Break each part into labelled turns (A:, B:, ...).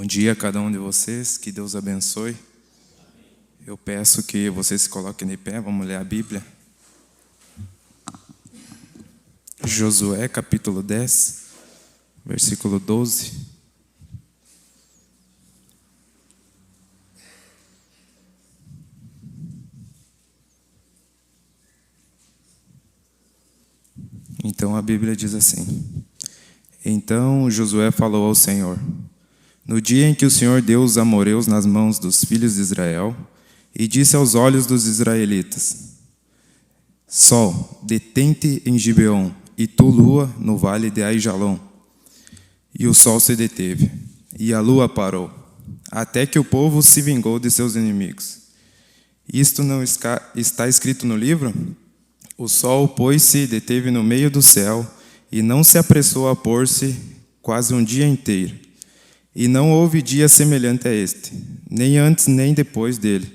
A: Bom dia a cada um de vocês, que Deus abençoe. Eu peço que vocês se coloquem de pé, vamos ler a Bíblia. Josué, capítulo 10, versículo 12. Então a Bíblia diz assim: Então Josué falou ao Senhor: No dia em que o Senhor deu os amoreus nas mãos dos filhos de Israel, e disse aos olhos dos israelitas: Sol, detente em Gibeon, e tu, lua, no vale de Aijalon. E o sol se deteve, e a lua parou, até que o povo se vingou de seus inimigos. Isto não está escrito no livro? O sol, pois, se deteve no meio do céu, e não se apressou a pôr-se quase um dia inteiro. E não houve dia semelhante a este, nem antes nem depois dele,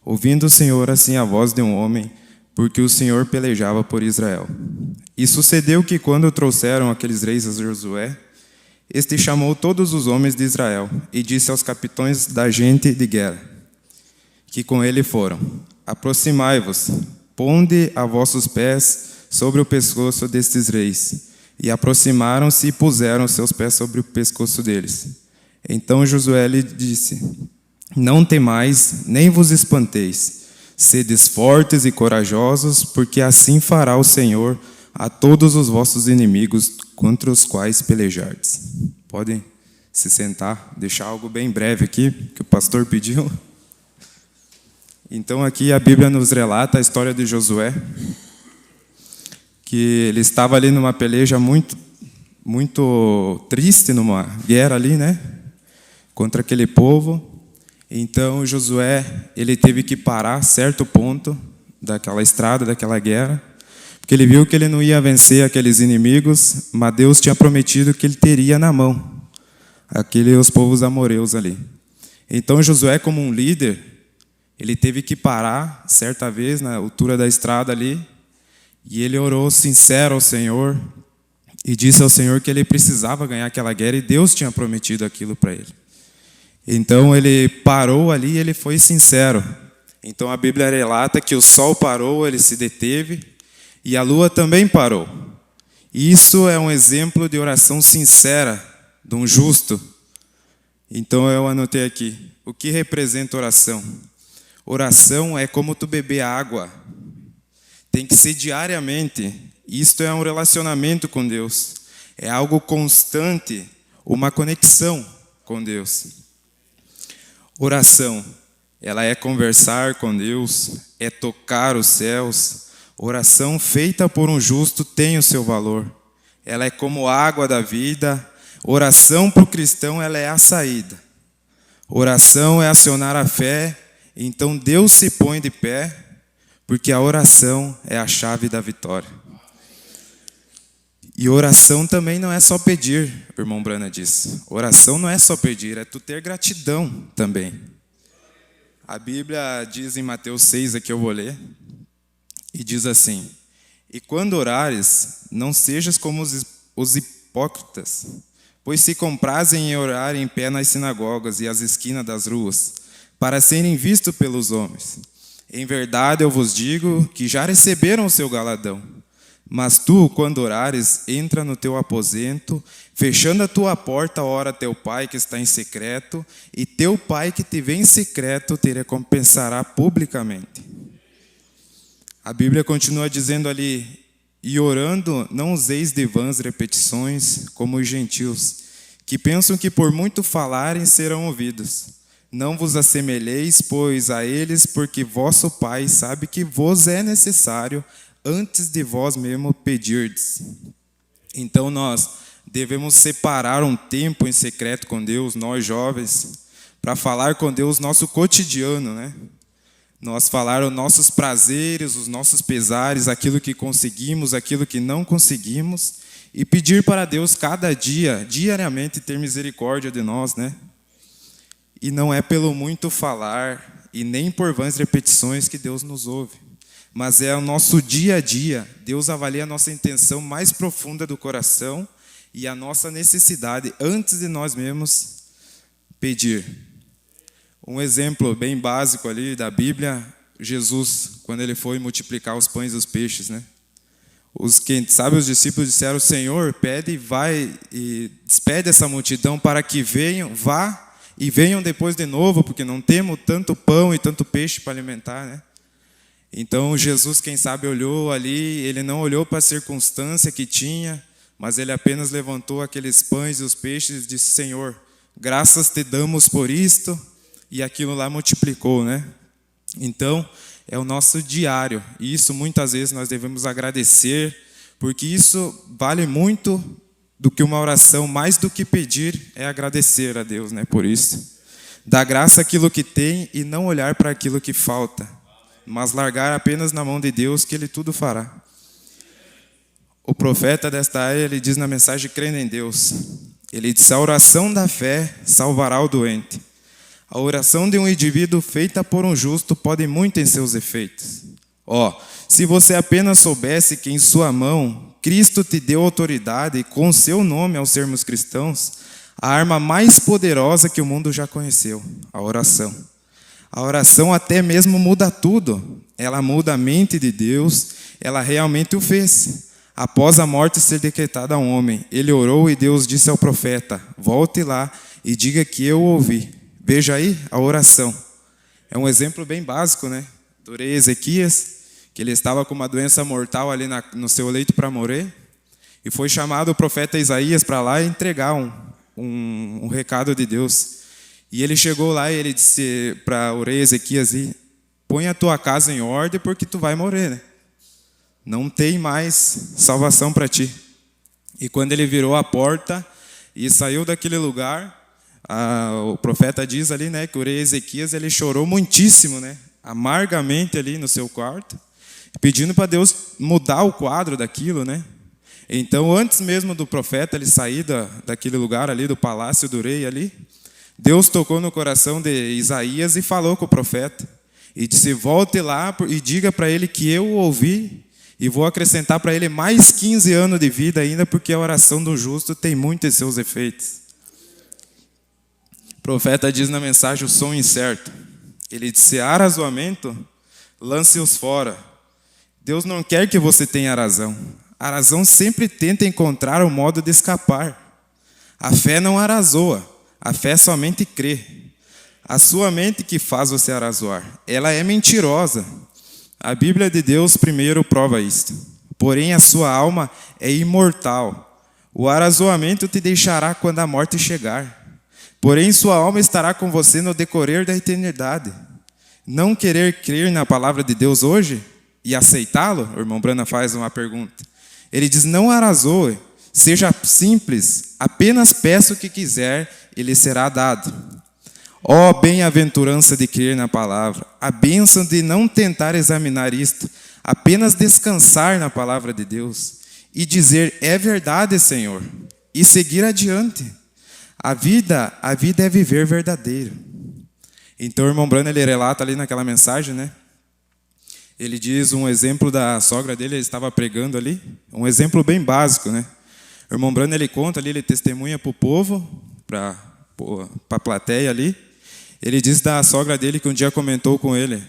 A: ouvindo o Senhor assim a voz de um homem, porque o Senhor pelejava por Israel. E sucedeu que, quando trouxeram aqueles reis a Josué, este chamou todos os homens de Israel e disse aos capitães da gente de guerra, que com ele foram: Aproximai-vos, ponde a vossos pés sobre o pescoço destes reis. E aproximaram-se e puseram seus pés sobre o pescoço deles. Então Josué lhe disse: Não temais, nem vos espanteis. Sedes fortes e corajosos, porque assim fará o Senhor a todos os vossos inimigos contra os quais pelejardes. Podem se sentar, deixar algo bem breve aqui, que o pastor pediu. Então aqui a Bíblia nos relata a história de Josué, que ele estava ali numa peleja muito triste, numa guerra ali, né? Contra aquele povo. Então Josué, ele teve que parar a certo ponto daquela estrada, daquela guerra, porque ele viu que ele não ia vencer aqueles inimigos, mas Deus tinha prometido que ele teria na mão os povos amoreus ali. Então Josué, como um líder, ele teve que parar certa vez na altura da estrada ali, e ele orou sincero ao Senhor e disse ao Senhor que ele precisava ganhar aquela guerra e Deus tinha prometido aquilo para ele. Então ele parou ali e ele foi sincero. Então a Bíblia relata que o sol parou, ele se deteve, e a lua também parou. Isso é um exemplo de oração sincera de um justo. Então eu anotei aqui: o que representa oração? Oração é como tu beber água. Tem que ser diariamente. Isto é um relacionamento com Deus. É algo constante, uma conexão com Deus. Oração, ela é conversar com Deus, é tocar os céus. Oração feita por um justo tem o seu valor. Ela é como água da vida. Oração para o cristão, ela é a saída. Oração é acionar a fé. Então Deus se põe de pé, porque a oração é a chave da vitória. E oração também não é só pedir, o irmão Brana disse. Oração não é só pedir, é tu ter gratidão também. A Bíblia diz em Mateus 6, aqui eu vou ler, e diz assim: E quando orares, não sejas como os hipócritas, pois se comprazem em orar em pé nas sinagogas e às esquinas das ruas, para serem vistos pelos homens. Em verdade eu vos digo que já receberam o seu galardão. Mas tu, quando orares, entra no teu aposento, fechando a tua porta, ora teu pai que está em secreto, e teu pai que te vê em secreto te recompensará publicamente. A Bíblia continua dizendo ali: E orando, não useis de vãs repetições, como os gentios, que pensam que por muito falarem serão ouvidos. Não vos assemelheis, pois, a eles, porque vosso Pai sabe que vos é necessário antes de vós mesmo pedirdes. Então nós devemos separar um tempo em secreto com Deus, nós jovens, para falar com Deus nosso cotidiano, né? Nós falar os nossos prazeres, os nossos pesares, aquilo que conseguimos, aquilo que não conseguimos, e pedir para Deus cada dia, diariamente, ter misericórdia de nós, né? E não é pelo muito falar e nem por vãs repetições que Deus nos ouve, mas é o nosso dia a dia. Deus avalia a nossa intenção mais profunda do coração e a nossa necessidade antes de nós mesmos Pedir. Um exemplo bem básico ali da Bíblia, Jesus, quando ele foi multiplicar os pães e os peixes, né? Os discípulos disseram: Senhor, pede e vai e despede essa multidão para que vá e venham depois de novo, porque não temos tanto pão e tanto peixe para alimentar, né? Então Jesus, quem sabe, olhou ali, ele não olhou para a circunstância que tinha, mas ele apenas levantou aqueles pães e os peixes e disse: Senhor, graças te damos por isto, e aquilo lá multiplicou, né? Então, é o nosso diário, e isso muitas vezes nós devemos agradecer, porque isso vale muito do que uma oração, mais do que pedir, é agradecer a Deus, né? Por isso, dar graça àquilo que tem e não olhar para aquilo que falta, mas largar apenas na mão de Deus, que Ele tudo fará. O profeta desta área, ele diz na mensagem Crendo em Deus, ele diz: a oração da fé salvará o doente. A oração de um indivíduo feita por um justo pode muito em seus efeitos. Se você apenas soubesse que em sua mão Cristo te deu autoridade e com seu nome ao sermos cristãos, a arma mais poderosa que o mundo já conheceu, a oração. A oração até mesmo muda tudo. Ela muda a mente de Deus, ela realmente o fez. Após a morte ser decretada a um homem, ele orou e Deus disse ao profeta: volte lá e diga que eu ouvi. Veja aí a oração. É um exemplo bem básico, né? Do rei Ezequias, que ele estava com uma doença mortal ali no seu leito para morrer, e foi chamado o profeta Isaías para lá e entregar um recado de Deus. E ele chegou lá e ele disse para o rei Ezequias: põe a tua casa em ordem, porque tu vai morrer, né? Não tem mais salvação para ti. E quando ele virou a porta e saiu daquele lugar, o profeta diz ali, né, que o rei Ezequias, ele chorou muitíssimo, né, amargamente ali no seu quarto, pedindo para Deus mudar o quadro daquilo, né. Então, antes mesmo do profeta ele sair daquele lugar ali, do palácio do rei ali, Deus tocou no coração de Isaías e falou com o profeta, e disse: volte lá e diga para ele que eu o ouvi, e vou acrescentar para ele mais 15 anos de vida ainda, porque a oração do justo tem muito em seus efeitos. O profeta diz na mensagem o som incerto. Ele diz: se há razoamento, lance-os fora. Deus não quer que você tenha razão. A razão sempre tenta encontrar um modo de escapar. A fé não arazoa, a fé somente crê. A sua mente que faz você arazoar, ela é mentirosa. A Bíblia de Deus primeiro prova isto. Porém a sua alma é imortal. O arazoamento te deixará quando a morte chegar. Porém, sua alma estará com você no decorrer da eternidade. Não querer crer na palavra de Deus hoje e aceitá-lo? O irmão Brana faz uma pergunta. Ele diz: não arazoe, seja simples, apenas peça o que quiser e lhe será dado. Bem-aventurança de crer na palavra, a bênção de não tentar examinar isto, apenas descansar na palavra de Deus e dizer: é verdade, Senhor, e seguir adiante. A vida é viver verdadeiro. Então o irmão Brana, ele relata ali naquela mensagem, né? Ele diz um exemplo da sogra dele, ele estava pregando ali, um exemplo bem básico, né? O irmão Brana, ele conta ali, ele testemunha para o povo, para a plateia ali. Ele diz da sogra dele que um dia comentou com ele,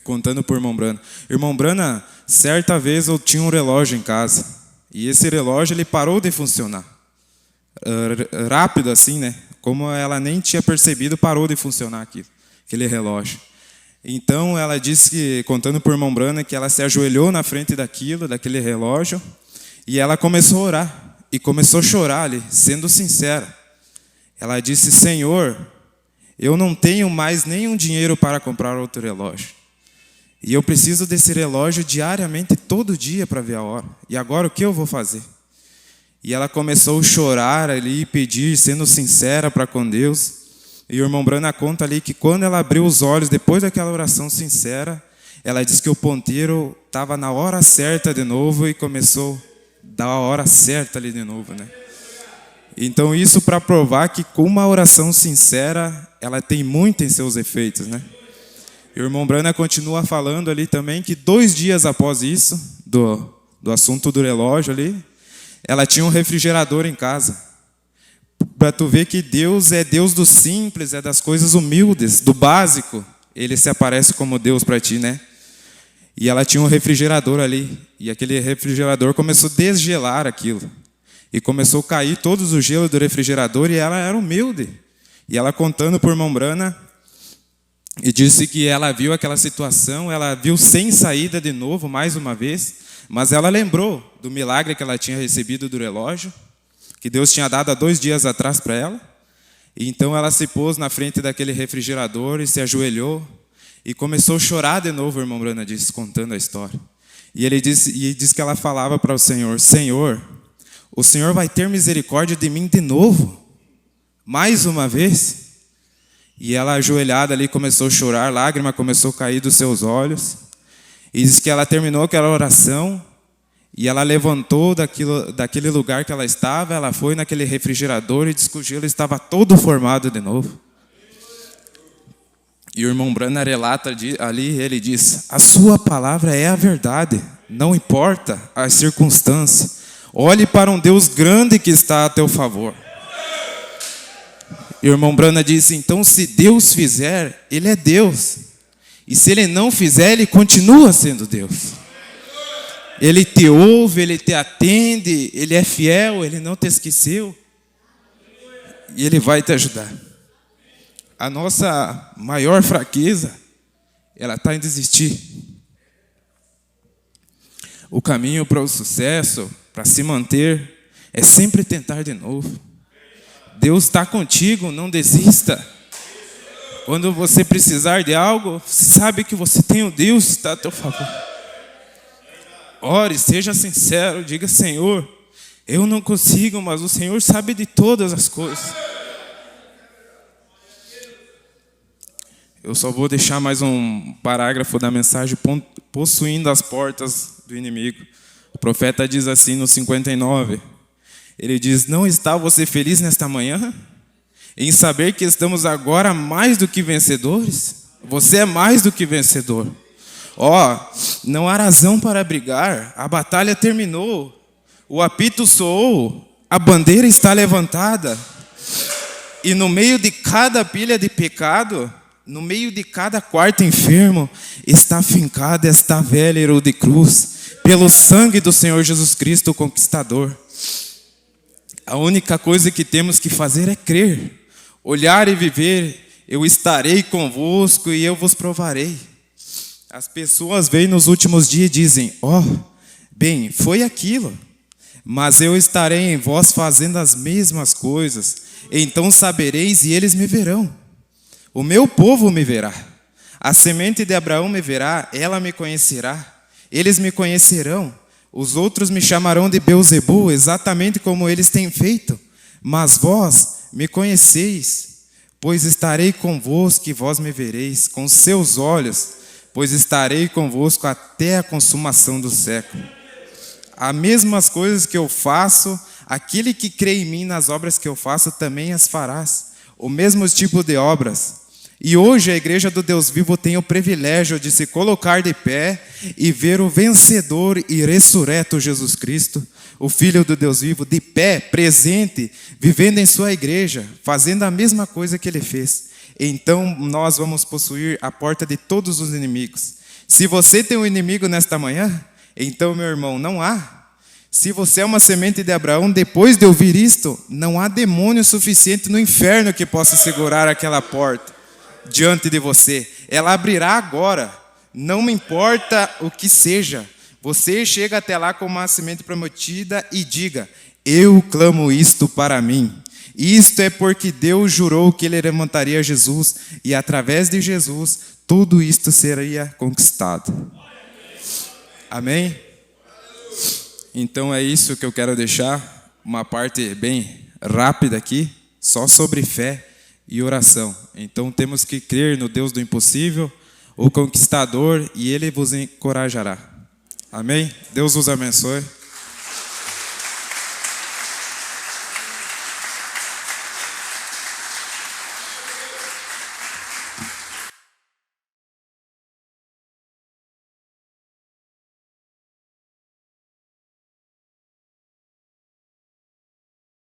A: contando para o irmão Brana: irmão Brana, certa vez eu tinha um relógio em casa, e esse relógio ele parou de funcionar. Rápido assim, né? Como ela nem tinha percebido, parou de funcionar aquele relógio. Então ela disse que, contando para o irmão Brana, que ela se ajoelhou na frente daquele relógio, e ela começou a orar, e começou a chorar ali, sendo sincera. Ela disse: Senhor, eu não tenho mais nenhum dinheiro para comprar outro relógio, e eu preciso desse relógio diariamente, todo dia, para ver a hora. E agora o que eu vou fazer? E ela começou a chorar ali, pedir, sendo sincera para com Deus. E o irmão Brana conta ali que quando ela abriu os olhos, depois daquela oração sincera, ela disse que o ponteiro estava na hora certa de novo e começou a dar a hora certa ali de novo, né? Então isso para provar que com uma oração sincera, ela tem muito em seus efeitos, né? E o irmão Brana continua falando ali também que 2 dias após isso, do assunto do relógio ali, ela tinha um refrigerador em casa. Para tu ver que Deus é Deus do simples, é das coisas humildes, do básico. Ele se aparece como Deus para ti, né? E ela tinha um refrigerador ali. E aquele refrigerador começou a desgelar aquilo. E começou a cair todos os gelos do refrigerador e ela era humilde. E ela contando por irmão Brana, e disse que ela viu aquela situação, ela viu sem saída de novo, mais uma vez, mas ela lembrou do milagre que ela tinha recebido do relógio, que Deus tinha dado há 2 dias atrás para ela. E então ela se pôs na frente daquele refrigerador e se ajoelhou e começou a chorar de novo, o irmão Brana disse, contando a história. E ele disse que ela falava para o Senhor, Senhor, o Senhor vai ter misericórdia de mim de novo, mais uma vez. E ela ajoelhada ali começou a chorar, lágrima começou a cair dos seus olhos. E diz que ela terminou aquela oração e ela levantou daquele lugar que ela estava, ela foi naquele refrigerador e disse que o gelo estava todo formado de novo. E o irmão Brana relata ali, ele diz, a sua palavra é a verdade, não importa as circunstâncias. Olhe para um Deus grande que está a teu favor. E o irmão Brana disse, então se Deus fizer, Ele é Deus. E se Ele não fizer, Ele continua sendo Deus. Ele te ouve, Ele te atende, Ele é fiel, Ele não te esqueceu. E Ele vai te ajudar. A nossa maior fraqueza, ela está em desistir. O caminho para o sucesso, para se manter, é sempre tentar de novo. Deus está contigo, não desista. Quando você precisar de algo, sabe que você tem um Deus que está a teu favor. Ore, seja sincero, diga, Senhor, eu não consigo, mas o Senhor sabe de todas as coisas. Eu só vou deixar mais um parágrafo da mensagem, possuindo as portas do inimigo. O profeta diz assim no 59, ele diz, não está você feliz nesta manhã? Em saber que estamos agora mais do que vencedores? Você é mais do que vencedor. Não há razão para brigar, a batalha terminou, o apito soou, a bandeira está levantada, e no meio de cada pilha de pecado, no meio de cada quarto enfermo, está fincada esta velha herô de cruz, pelo sangue do Senhor Jesus Cristo, o conquistador. A única coisa que temos que fazer é crer, olhar e viver. Eu estarei convosco e eu vos provarei. As pessoas vêm nos últimos dias e dizem, bem, foi aquilo, mas eu estarei em vós fazendo as mesmas coisas, então sabereis e eles me verão. O meu povo me verá, a semente de Abraão me verá, ela me conhecerá, eles me conhecerão, os outros me chamarão de Beelzebu, exatamente como eles têm feito, mas vós me conheceis, pois estarei convosco e vós me vereis, com seus olhos, pois estarei convosco até a consumação do século. As mesmas coisas que eu faço, aquele que crê em mim nas obras que eu faço, também as farás, o mesmo tipo de obras. E hoje a igreja do Deus vivo tem o privilégio de se colocar de pé e ver o vencedor e ressurreto Jesus Cristo, o Filho do Deus vivo, de pé, presente, vivendo em sua igreja, fazendo a mesma coisa que ele fez. Então nós vamos possuir a porta de todos os inimigos. Se você tem um inimigo nesta manhã, então, meu irmão, não há. Se você é uma semente de Abraão, depois de ouvir isto, não há demônio suficiente no inferno que possa segurar aquela porta diante de você. Ela abrirá agora, não me importa o que seja. Você chega até lá com uma semente prometida e diga, eu clamo isto para mim. Isto é porque Deus jurou que Ele levantaria Jesus e através de Jesus tudo isto seria conquistado. Amém? Então é isso que eu quero deixar, uma parte bem rápida aqui, só sobre fé e oração. Então temos que crer no Deus do impossível, o conquistador, e Ele vos encorajará. Amém? Deus vos abençoe.